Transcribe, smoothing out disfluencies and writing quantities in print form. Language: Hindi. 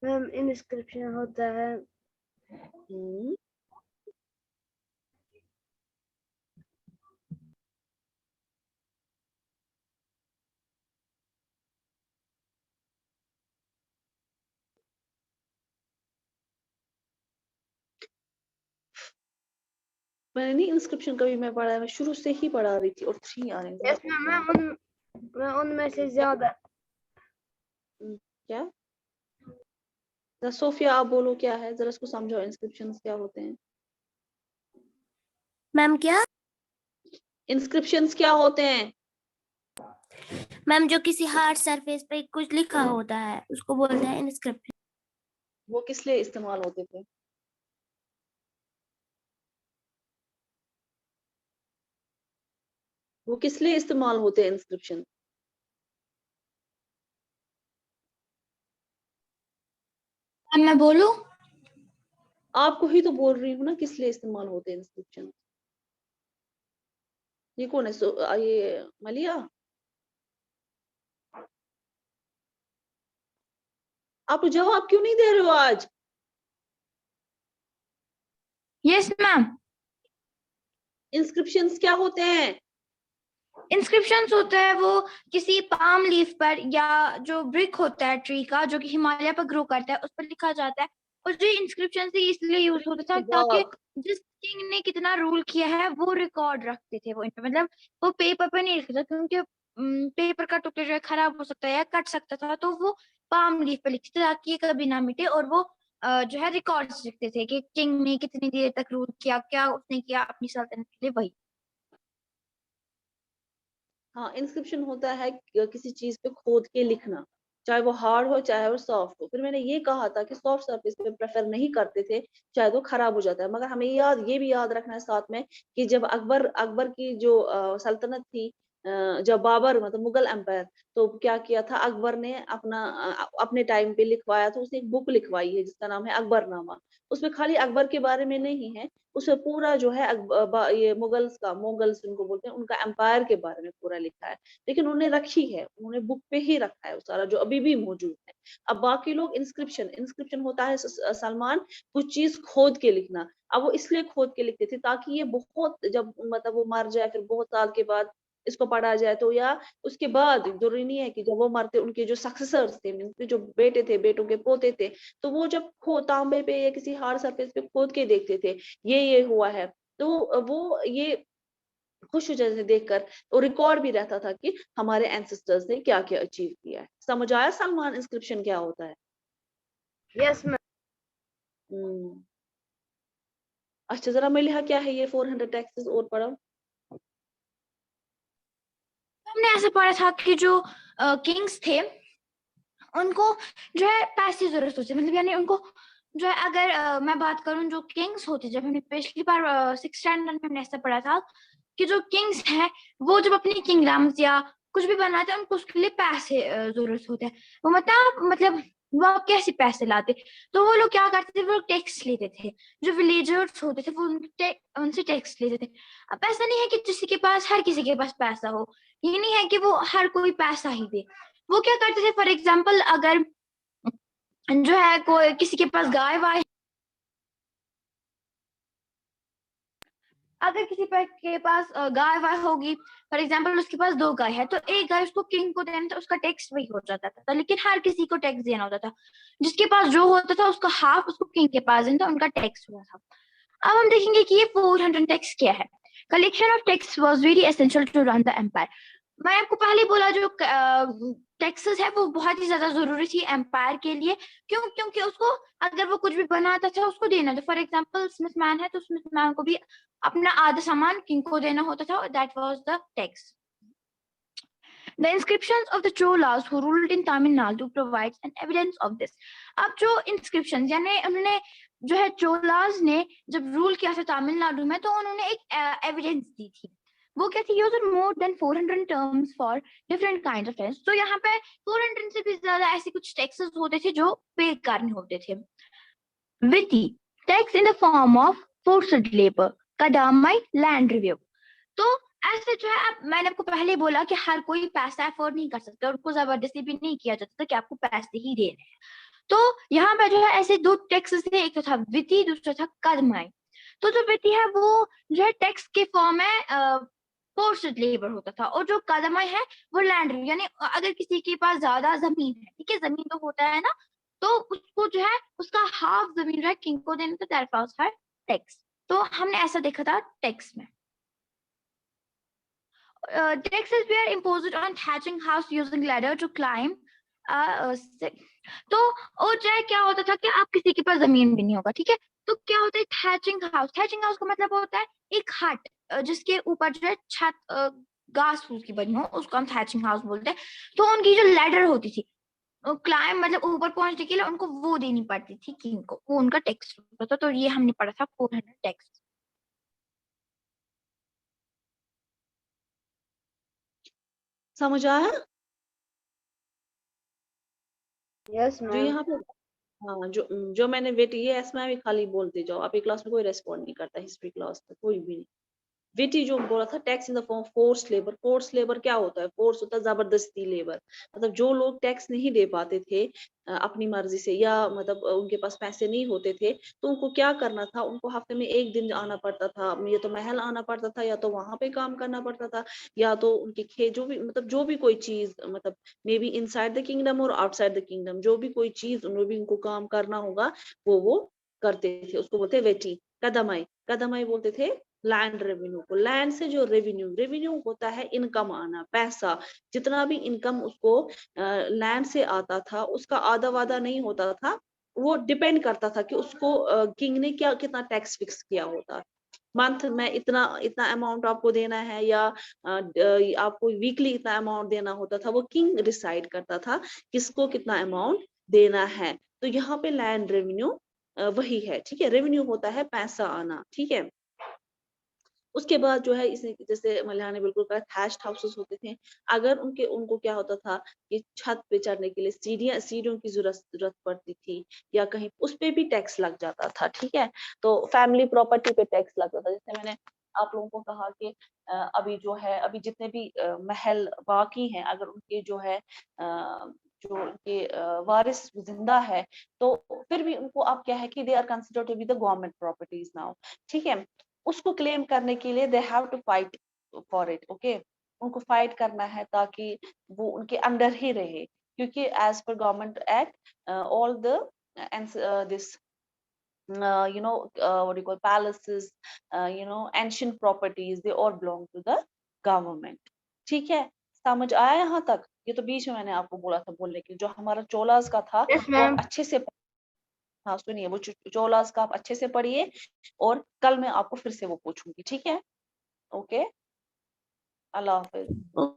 मैम इंस्क्रिप्शन होता है मैंने नहीं इंस्क्रिप्शन कभी मैं पढ़ा है, मैं शुरू से ही पढ़ा रही थी और 3 आ रहे हैं। यस मैम, मैं उनमें से ज्यादा क्या जरा सोफिया आप बोलो क्या है, जरा इसको समझाओ इंस्क्रिप्शंस क्या होते हैं। मैम क्या? इंस्क्रिप्शंस क्या होते हैं? मैम जो किसी हार्ड सरफेस पे कुछ लिखा होता है उसको बोलते हैं इंस्क्रिप्शन। वो किस लिए इस्तेमाल होते थे? वो किस लिए इस्तेमाल होते हैं इंस्क्रिप्शन? मैं बोलूं? आपको ही तो बोल रही हूँ ना किस लिए इस्तेमाल होते हैं इंस्क्रिप्शन। ये कौन है? ये मलिया, आप जवाब क्यों नहीं दे रहे हो आज? Yes ma'am. इंस्क्रिप्शंस क्या होते हैं? इंस्क्रिप्शंस होता है वो किसी पाम लीफ पर या जो ब्रिक होता है ट्री का जो कि हिमालय पर ग्रो करता है उस पर लिखा जाता है। और जो इंस्क्रिप्शन से इसलिए यूज होता था ताकि जिस किंग ने कितना रूल किया है वो रिकॉर्ड रखते थे वो इन पे, मतलब वो पेपर पे नहीं लिखता क्योंकि पेपर का टुकड़ा जो है खराब हो सकता है या कट सकता था, तो वो पाम लीफ पे लिखते थे ताकि ये कभी ना मिटे। और वो जो है रिकॉर्ड्स लिखते थे कि किंग ने कितनी देर तक रूल किया, क्या उसने किया अपनी सल्तनत के लिए, वही। हाँ, इंस्क्रिप्शन होता है किसी चीज पे खोद के लिखना, चाहे वो हार्ड हो चाहे वो सॉफ्ट हो। फिर मैंने ये कहा था कि सॉफ्ट सरफेस पे प्रेफर नहीं करते थे, शायद वो खराब हो जाता है। मगर हमें ये भी याद रखना है साथ में कि जब अकबर की जो सल्तनत थी, जब बाबर मतलब मुगल एम्पायर, तो क्या किया था अकबर ने अपने टाइम पे लिखवाया था। उसने एक बुक लिखवाई है जिसका नाम है अकबरनामा। उसमें खाली अकबर के बारे में नहीं है, उसमें पूरा जो है ये मुगल्स उनको बोलते हैं, उनका एम्पायर के बारे में पूरा लिखा है। लेकिन उन्होंने रखी है, उन्होंने बुक पे ही रखा है वो सारा जो अभी भी मौजूद है। अब बाकी लोग इंस्क्रिप्शन होता है सलमान, कुछ चीज खोद के लिखना। अब वो इसलिए खोद के लिखते थे ताकि ये बहुत, जब मतलब वो मर जाए फिर बहुत साल के बाद इसको पढ़ा जाए तो, या उसके बाद जरूरी नहीं है कि जब वो मरते उनके जो सक्सेसर्स थे, उनके जो बेटे थे, बेटों के पोते थे, तो वो जब तांबे पे या किसी हार्ड सरफेस पे खोद के देखते थे ये हुआ है, तो वो ये खुश हो जाते थे देखकर। तो रिकॉर्ड भी रहता था कि हमारे एंसेस्टर्स ने क्या क्या अचीव किया है। समझ आया सलमान इंस्क्रिप्शन क्या होता है? Yes ma'am. अच्छा, जरा मिलिहा क्या है ये 400 टैक्सेस और पढ़ो। हमने ऐसा पढ़ा था कि जो किंग्स थे उनको जो है पैसे की जरूरत होती है, मतलब यानी उनको जो है अगर मैं बात करूं जो किंग्स होते, जब हमने पिछली बार 6th स्टैंडर्ड में हमने ऐसा पढ़ा था कि जो किंग्स हैं वो जब अपनी किंगडम्स या कुछ भी बनाते हैं उनको उसके लिए पैसे जरूरत होते हैं। वो मतलब वो आप कैसे पैसे लाते, तो वो लोग क्या करते थे, वो टैक्स लेते थे। जो विलेजर्स होते थे वो उनसे टैक्स लेते थे। अब ऐसा नहीं है कि किसी के पास हर किसी के पास पैसा हो, ये नहीं है कि वो हर कोई पैसा ही दे। वो क्या करते थे, फॉर एग्जाम्पल अगर जो है कोई किसी के पास गाय वाय, अगर किसी के पास गाय वाय होगी, फॉर एग्जाम्पल उसके पास 2 गाय है, तो एक गाय उसको किंग को देना था, उसका टैक्स वही हो जाता था। लेकिन हर किसी को टैक्स देना होता था, जिसके पास जो होता था उसका हाफ उसको किंग के पास देना था, उनका टैक्स हुआ था। अब हम देखेंगे कि ये 400 टैक्स क्या है। Collection of tax was very essential to run the empire. मैं आपको पहले बोला जो टैक्सेस है वो बहुत ही ज्यादा जरूरी थी एम्पायर के लिए। क्यों? क्योंकि उसको अगर वो कुछ भी बनाता था उसको देना था। फॉर एग्जाम्पल स्मिथ मैन है तो स्मिथ मैन को भी अपना आधा सामान किंग को देना होता था, that was the tax. The inscriptions of the Cholas who ruled in Tamil Nadu provides an evidence of this. अब जो inscriptions यानी उन्होंने जो है चोलास ने जब रूल किया था तमिलनाडु में तो उन्होंने एक एविडेंस दी थी। वो क्या थी? Use more than 400 terms for different kind of tax. तो यहाँ पे 400 से भी ज्यादा ऐसे कुछ टैक्सेस होते थे जो पे करने होते थे। Vethi tax in the form of forced labour, kadamai land revenue. तो ऐसे जो है अब मैंने आपको पहले बोला कि हर कोई पैसा अफोर्ड नहीं कर सकता और उनको जबरदस्ती भी नहीं किया जाता था कि आपको पैसे ही देने हैं। तो यहाँ पे जो है ऐसे दो टेक्स थे, एक तो था विति, दूसरा था कदमाई। तो जो विति है वो जो है टैक्स के फॉर्म में फोर्स्ड लेबर होता था, और जो कदमाई है वो लैंड, यानी अगर किसी के पास ज्यादा जमीन है, ठीक है, जमीन तो होता है ना, तो उसको जो है उसका हाफ जमीन जो है किंग को देना, तो दैट वाज हर टैक्स। तो हमने ऐसा देखा था टैक्स में। Taxes were imposed on thatching house using ladder to climb. तो और जो है क्या होता था कि आप किसी के पास जमीन भी नहीं होगा, ठीक है, तो क्या होता है थैचिंग हाउस। थैचिंग हाउस का मतलब होता है एक हट जिसके ऊपर जो है छत घास फूस की बनी हो, उसको हम थैचिंग हाउस बोलते हैं। तो उनकी जो लैडर होती थी क्लाइम मतलब ऊपर पहुंचने के लिए उनको वो देनी पड़ती थी किंग को, वो उनका टैक्स होता था। तो ये हमने पढ़ा था 400 टैक्स। समझ आया? यस जो मैम। यहाँ पे हाँ, जो मैंने बेटी ये एस्मा भी खाली बोलते जाओ, आपकी क्लास में कोई रेस्पॉन्ड नहीं करता, हिस्ट्री क्लास में कोई भी नहीं। बेटी जो बोला था tax in the form force labour. Force labour क्या होता है? फोर्स होता है जबरदस्ती लेबर। मतलब जो लोग टैक्स नहीं दे पाते थे अपनी मर्जी से, या मतलब उनके पास पैसे नहीं होते थे, तो उनको क्या करना था? उनको हफ्ते में एक दिन आना पड़ता था, या तो महल आना पड़ता था, या तो वहां पे काम करना पड़ता था, या तो उनके खेत जो भी मतलब जो भी कोई चीज मतलब may be inside the kingdom और आउटसाइड द किंगडम, जो भी कोई चीज उन्हें भी उनको काम करना होगा वो करते थे। उसको बोलते हैं वेटी। कदमाई, कदमाई बोलते थे लैंड रेवेन्यू को। लैंड से जो रेवेन्यू होता है इनकम आना, पैसा, जितना भी इनकम उसको लैंड से आता था उसका आधा वादा नहीं होता था, वो डिपेंड करता था कि उसको किंग ने क्या कितना टैक्स फिक्स किया होता। मंथ में इतना इतना अमाउंट आपको देना है, या आपको वीकली इतना अमाउंट देना होता था, वो किंग डिसाइड करता था किसको कितना अमाउंट देना है। तो यहाँ पे लैंड रेवेन्यू वही है, ठीक है। रेवेन्यू होता है पैसा आना, ठीक है। उसके बाद जो है इसे जैसे मलिहा ने बिल्कुल कहा थैच्ड हाउसेस होते थे। अगर उनको क्या होता था कि छत पे चढ़ने के लिए सीढ़ियों की जरूरत पड़ती थी, या कहीं उस पे भी टैक्स लग जाता था, ठीक है। तो फैमिली प्रॉपर्टी पे टैक्स लगता था। जैसे मैंने आप लोगों को कहा कि अभी जो है अभी जितने भी महल बाकी हैं, अगर उनके जो है जो उनके वारिस जिंदा है, तो फिर भी उनको अब क्या है कि they are considered to be the government properties now, ठीक है। उसको क्लेम करने के लिए they have to fight for it, okay. उनको फाइट करना है ताकि वो उनके अंडर ही रहे, क्योंकि as per government act all the this what do you call palaces, ancient properties, they all belong to the government, ठीक है। समझ आया यहाँ तक? ये तो बीच में मैंने आपको बोला था बोलने के, जो हमारा चोलास का था यस वो आप मैम। अच्छे से हाँ सुनिए, वो चोलास का आप अच्छे से पढ़िए, और कल मैं आपको फिर से वो पूछूंगी, ठीक है। ओके, अल्लाह हाफिज।